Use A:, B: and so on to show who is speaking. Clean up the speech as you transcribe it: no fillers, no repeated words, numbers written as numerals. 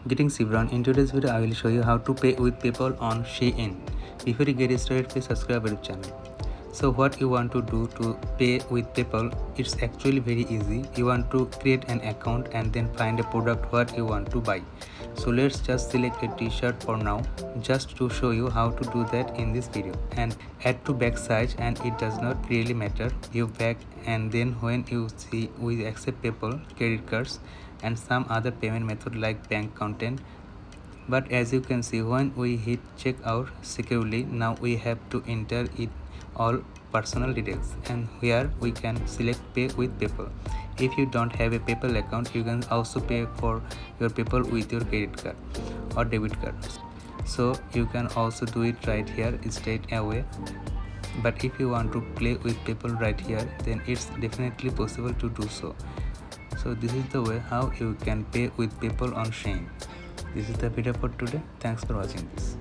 A: Getting Sibron. In today's video, I will show you how to pay with PayPal on Shein. Before you get started, please subscribe our channel. So what you want to do to pay with PayPal, it's actually very easy. You want to create an account and then find a product what you want to buy. So let's just select a t-shirt for now, just to show you how to do that in this video. And add to back size, and it does not really matter. You back, and then when you see we accept PayPal, credit cards and some other payment method like bank content. But as you can see, when we hit checkout securely, now we have to enter it all personal details, and here we can select pay with PayPal. If you don't have a PayPal account, you can also pay for your PayPal with your credit card or debit card. So you can also do it right here straight away. But if you want to play with PayPal right here, then it's definitely possible to do so. So this is the way how you can pay with PayPal on Shein. This is the video for today. Thanks for watching this.